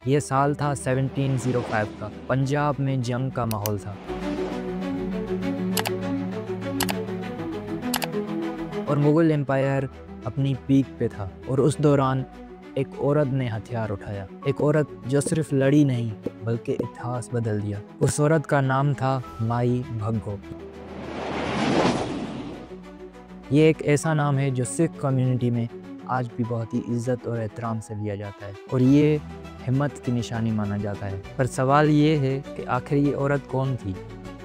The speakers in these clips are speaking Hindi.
ये साल था 1705 का। पंजाब में जंग का माहौल था और मुगल एम्पायर अपनी पीक पे था। और उस दौरान एक औरत ने हथियार उठाया, एक औरत जो सिर्फ लड़ी नहीं बल्कि इतिहास बदल दिया। उस औरत का नाम था माई भगो। ये एक ऐसा नाम है जो सिख कम्युनिटी में आज भी बहुत ही इज्जत और एहतराम से लिया जाता है और ये हिम्मत की निशानी माना जाता है। पर सवाल ये है कि आखिर ये औरत कौन थी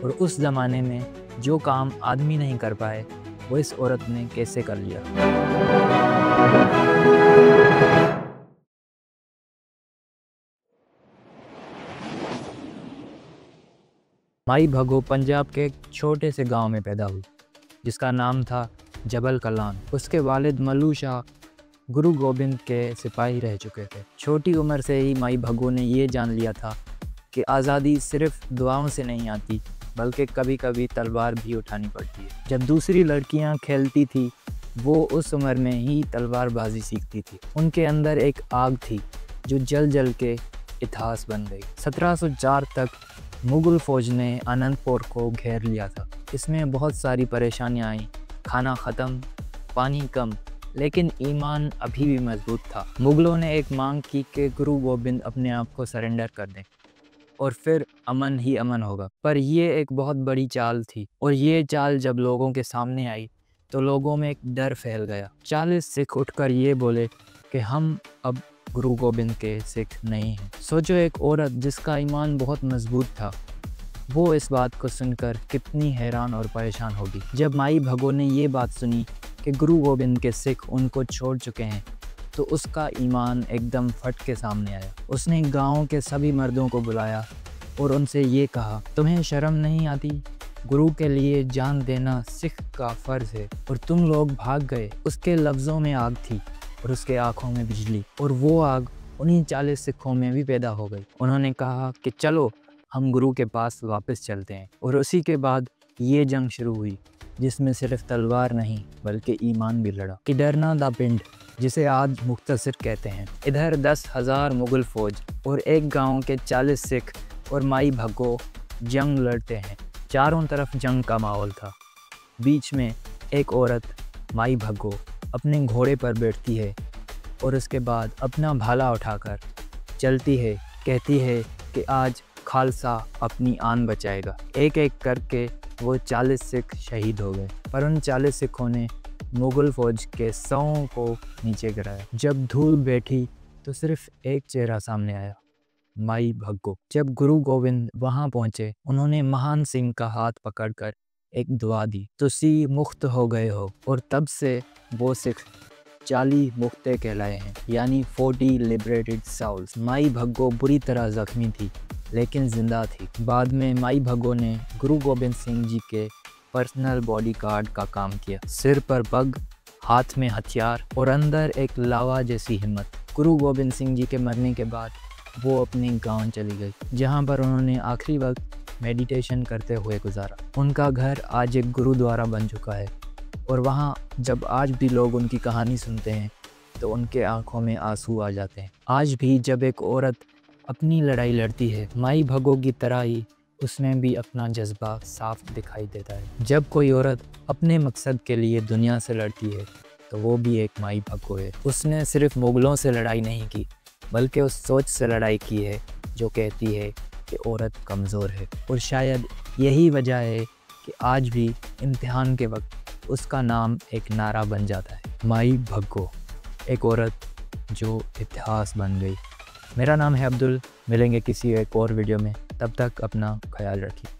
और उस ज़माने में जो काम आदमी नहीं कर पाए वो इस औरत ने कैसे कर लिया। माई भगो पंजाब के एक छोटे से गांव में पैदा हुई जिसका नाम था जबल कलान। उसके वालिद मल्लू शाह गुरु गोबिंद के सिपाही रह चुके थे। छोटी उम्र से ही माई भगो ने ये जान लिया था कि आज़ादी सिर्फ दुआओं से नहीं आती बल्कि कभी कभी तलवार भी उठानी पड़ती है। जब दूसरी लड़कियां खेलती थी वो उस उम्र में ही तलवारबाजी सीखती थी। उनके अंदर एक आग थी जो जल जल के इतिहास बन गई। 1704 तक मुग़ल फ़ौज ने अनंतपुर को घेर लिया था। इसमें बहुत सारी परेशानियां आई, खाना ख़त्म, पानी कम, लेकिन ईमान अभी भी मजबूत था। मुग़लों ने एक मांग की कि गुरु गोबिंद अपने आप को सरेंडर कर दें और फिर अमन ही अमन होगा। पर ये एक बहुत बड़ी चाल थी और ये चाल जब लोगों के सामने आई तो लोगों में एक डर फैल गया। 40 सिख उठकर ये बोले कि हम अब गुरु गोबिंद के सिख नहीं हैं। सोचो, एक औरत जिसका ईमान बहुत मजबूत था वो इस बात को सुनकर कितनी हैरान और परेशान होगी। जब माई भगो ने ये बात सुनी कि गुरु गोबिंद के सिख उनको छोड़ चुके हैं तो उसका ईमान एकदम फट के सामने आया। उसने गांव के सभी मर्दों को बुलाया और उनसे ये कहा, तुम्हें शर्म नहीं आती? गुरु के लिए जान देना सिख का फ़र्ज़ है और तुम लोग भाग गए। उसके लफ्ज़ों में आग थी और उसके आँखों में बिजली, और वो आग उन्हीं 40 सिखों में भी पैदा हो गई। उन्होंने कहा कि चलो हम गुरु के पास वापस चलते हैं। और उसी के बाद ये जंग शुरू हुई जिसमें सिर्फ तलवार नहीं बल्कि ईमान भी लड़ा। किडरना दा पिंड, जिसे आज मुख्तसर कहते हैं, इधर 10,000 मुग़ल फ़ौज और एक गांव के 40 सिख और माई भगो जंग लड़ते हैं। चारों तरफ जंग का माहौल था। बीच में एक औरत माई भगो अपने घोड़े पर बैठती है और उसके बाद अपना भाला उठाकर चलती है। कहती है कि आज खालसा अपनी आन बचाएगा। एक एक करके वो 40 सिख शहीद हो गए, पर उन 40 सिखों ने मुग़ल फ़ौज के 100 को नीचे गिराया। जब धूल बैठी तो सिर्फ एक चेहरा सामने आया, माई भगो। जब गुरु गोबिंद वहाँ पहुँचे उन्होंने महान सिंह का हाथ पकड़कर एक दुआ दी, तुसी मुक्त हो गए हो। और तब से वो सिख 40 मुक्ते कहलाए हैं, यानी 40 लिबरेटेड साउल्स। माई भगो बुरी तरह ज़ख्मी थी लेकिन ज़िंदा थी। बाद में माई भगो ने गुरु गोबिंद सिंह जी के पर्सनल बॉडीगार्ड का काम किया। सिर पर पग, हाथ में हथियार और अंदर एक लावा जैसी हिम्मत। गुरु गोबिंद सिंह जी के मरने के बाद वो अपने गांव चली गई जहां पर उन्होंने आखिरी वक्त मेडिटेशन करते हुए गुजारा। उनका घर आज एक गुरुद्वारा बन चुका है और वहाँ जब आज भी लोग उनकी कहानी सुनते हैं तो उनके आंखों में आंसू आ जाते हैं। आज भी जब एक औरत अपनी लड़ाई लड़ती है माई भगो की तरह ही उसमें भी अपना जज्बा साफ दिखाई देता है। जब कोई औरत अपने मकसद के लिए दुनिया से लड़ती है तो वो भी एक माई भगो है। उसने सिर्फ मुग़लों से लड़ाई नहीं की बल्कि उस सोच से लड़ाई की है जो कहती है कि औरत कमज़ोर है। और शायद यही वजह है कि आज भी इम्तिहान के वक्त उसका नाम एक नारा बन जाता है, माई भगो, एक औरत जो इतिहास बन गई। मेरा नाम है अब्दुल। मिलेंगे किसी एक और वीडियो में, तब तक अपना ख्याल रखिए।